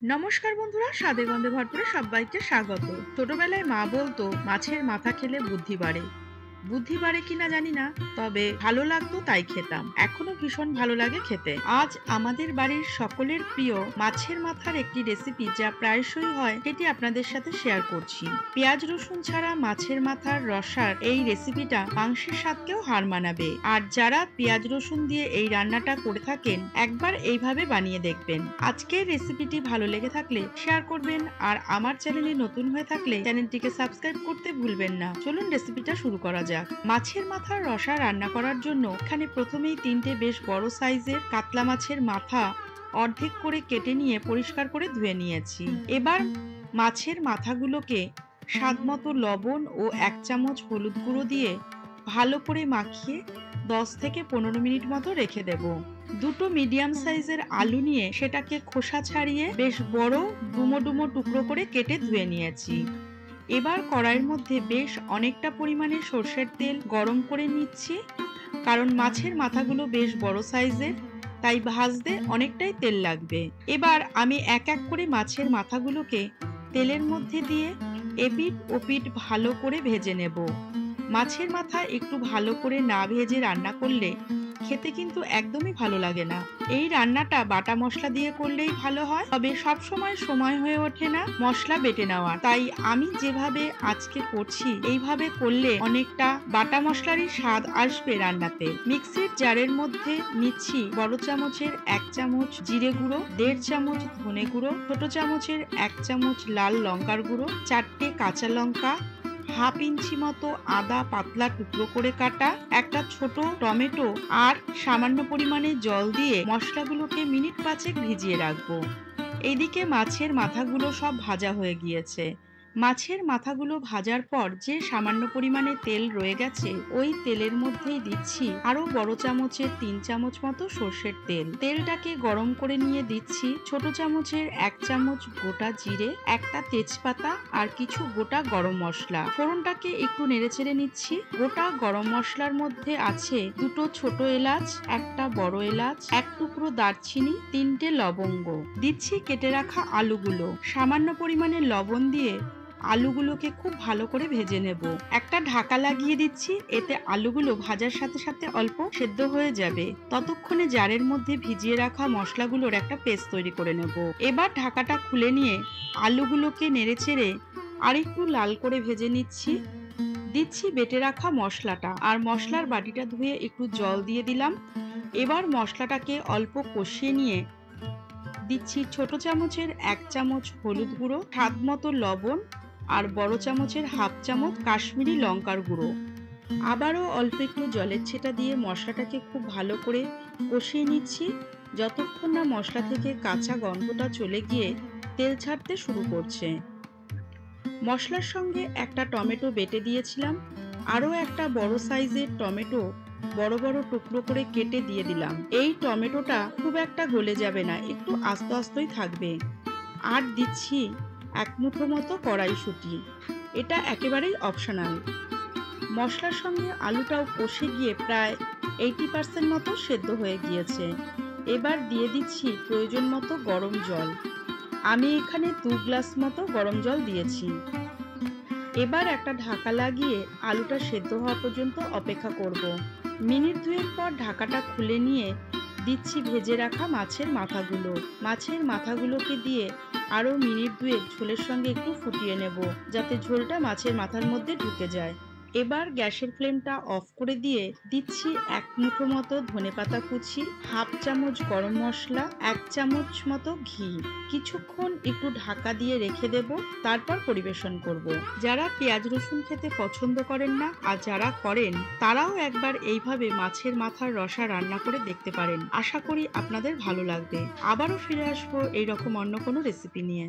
নমস্কার বন্ধুরা, স্বাদে গন্ধে ভরপুরে সবাইকে স্বাগত। ছোটবেলায় মা বলতো মাছের মাথা খেলে বুদ্ধি বাড়ে। বুদ্ধি বাড়ে কিনা জানি না, তবে ভালো লাগতো তাই খেতাম। এখনো ভীষণ ভালো লাগে খেতে। আজ আমাদের বাড়ির সকলের প্রিয় মাছের মাথার একটি রেসিপি যা প্রায়শই হয় সেটি আপনাদের সাথে শেয়ার করছি। পেঁয়াজ রসুন ছাড়া মাছের মাথার রসার এই রেসিপিটা মাংসের স্বাদকেও হার মানাবে। আর যারা পেঁয়াজ রসুন দিয়ে এই রান্নাটা করে থাকেন একবার এইভাবে বানিয়ে দেখবেন। আজকের রেসিপিটি ভালো লেগে থাকলে শেয়ার করবেন, আর আমার চ্যানেলে নতুন হয়ে থাকলে চ্যানেলটিকে সাবস্ক্রাইব করতে ভুলবেন না। চলুন রেসিপিটা শুরু করা যাক। মাছের মাথার রসা রান্না করার জন্য এখানে প্রথমেই তিনটে বেশ বড় সাইজের কাতলা মাছের মাথা অর্ধেক করে কেটে নিয়ে পরিষ্কার করে ধুয়ে নিয়েছি। এবার মাছের মাথাগুলোকে স্বাদমতো লবণ ও 1 চামচ হলুদ গুঁড়ো দিয়ে ভালো করে মাখিয়ে 10 থেকে 15 মিনিট মতো রেখে দেব। দুটো মিডিয়াম সাইজের আলু নিয়ে সেটাকে খোসা ছাড়িয়ে বেশ বড় ডুমো ডুমো টুকরো করে কেটে ধুয়ে নিয়েছি। এবার কড়াইয়ের মধ্যে বেশ অনেকটা পরিমাণে সর্ষের তেল গরম করে নিচ্ছি, কারণ মাছের মাথাগুলো বেশ বড় সাইজের, তাই ভাজতে অনেকটাই তেল লাগবে। এবার আমি এক এক করে মাছের মাথাগুলোকে তেলের মধ্যে দিয়ে এপিঠ ওপিঠ ভালো করে ভেজে নেব। মাছের মাথা একটু ভালো করে না ভেজে রান্না করলে খেতে কিন্তু একদমই ভালো লাগে না। এই রান্নাটা বাটা মশলা দিয়ে করলেই ভালো হয়, তবে সব সময় হয়ে ওঠে না মশলা বেটে নেওয়ার। তাই আমি যেভাবে আজকে করছি এইভাবে করলে অনেকটা বাটা মশলারই স্বাদ আসবে রান্নাতে। মিক্সির জারের মধ্যে নিচ্ছি বড় চামচের 1 চামচ জিরে গুঁড়ো, 1.5 চামচ ধনে গুঁড়ো, ছোট চামচের 1 চামচ লাল লঙ্কার গুঁড়ো, 4টে কাঁচা লঙ্কা, হাফ ইঞ্চি মতো আদা পাতলা টুকরো করে কাটা, একটা ছোট টমেটো, আর সামান্য পরিমাণে জল দিয়ে মশলাগুলোকে মিনিট 5 ভিজিয়ে রাখবো। এইদিকে মাছের মাথাগুলো সব ভাজা হয়ে গিয়েছে। মাছের মাথাগুলো ভাজার পর যে সামান্য পরিমাণে তেল রয়ে গেছে ওই তেলের মধ্যেই দিচ্ছি আরো বড় চামচের 3 চামচ মতো সর্ষের তেল। তেলটাকে গরম করে নিয়ে দিচ্ছি ছোট চামচের 1 চামচ গোটা জিরে, একটা তেজপাতা, আর কিছু গোটা গরম মশলা। ফোড়নটাকে একটু নেড়েচেড়ে নিচ্ছি। গোটা গরম মশলার মধ্যে আছে দুটো ছোট এলাচ, একটা বড় এলাচ, এক টুকরো দারচিনি, 3টে লবঙ্গ। দিচ্ছি কেটে রাখা আলুগুলো। সামান্য পরিমাণে লবণ দিয়ে আলুগুলোকে খুব ভালো করে ভেজে নেব। একটা ঢাকা লাগিয়ে দিচ্ছি, এতে আলুগুলো ভাজার সাথে সাথে অল্প সেদ্ধ হয়ে যাবে। ততক্ষণে জারের মধ্যে ভিজিয়ে রাখা মশলাগুলোর একটা পেস্ট তৈরি করে নেব। এবার ঢাকাটা খুলে নিয়ে আলুগুলোকে নেড়েচেড়ে আরেকটু লাল করে ভেজে নিচ্ছি। দিচ্ছি বেটে রাখা মশলাটা, আর মশলার বাটিটা ধুয়ে একটু জল দিয়ে দিলাম। এবার মশলাটাকে অল্প কষিয়ে নিয়ে দিচ্ছি ছোট চামচের 1 চামচ হলুদ গুঁড়ো, স্বাদ মতো লবণ, আর বড় চামচের হাফ চামচ কাশ্মীরি লঙ্কার গুঁড়ো। আবারও অল্প একটু জলের ছেটা দিয়ে মশলাটাকে খুব ভালো করে কষিয়ে নিচ্ছি, যতক্ষণ না মশলা থেকে কাঁচা গন্ধটা চলে গিয়ে তেল ছাড়তে শুরু করছে। মশলার সঙ্গে একটা টমেটো বেটে দিয়েছিলাম, আরও একটা বড় সাইজের টমেটো বড় বড় টুকরো করে কেটে দিয়ে দিলাম। এই টমেটোটা খুব একটা গলে যাবে না, একটু আস্তে আস্তেই থাকবে। আর দিচ্ছি 1 মুঠো মতো কড়াইশুঁটি। এটা একেবারেই অপশনাল। মশলার সঙ্গে আলুটাও কষে গিয়ে প্রায় 80% মতো সেদ্ধ হয়ে গিয়েছে। এবার দিয়ে দিচ্ছি প্রয়োজন মতো গরম জল। আমি এখানে 2 গ্লাস মতো গরম জল দিয়েছি। এবার একটা ঢাকা লাগিয়ে আলুটা সেদ্ধ হওয়া পর্যন্ত অপেক্ষা করব। মিনিট 2 পর ঢাকাটা খুলে নিয়ে দিচ্ছি ভেজে রাখা মাছের মাথাগুলো। মাছের মাথাগুলোকে দিয়ে আরও মিনিট 2 ঝোলের সঙ্গে একটু ফুটিয়ে নেব, যাতে ঝোলটা মাছের মাথার মধ্যে ঢুকে যায়। এবার গ্যাসের ফ্লেমটা অফ করে দিয়ে দিচ্ছি 1 মুঠো মতো ধনেপাতা কুচি, হাফ চামচ গরম মশলা, 1 চামচ মতো ঘি। কিছুক্ষণ একটু ঢাকা দিয়ে রেখে দেব, তারপর পরিবেশন করব। যারা পেঁয়াজ রসুন খেতে পছন্দ করেন না, আর যারা করেন তারাও একবার এইভাবে মাছের মাথার রসা রান্না করে দেখতে পারেন। আশা করি আপনাদের ভালো লাগবে। আবারও ফিরে আসবো এইরকম অন্য কোনো রেসিপি নিয়ে।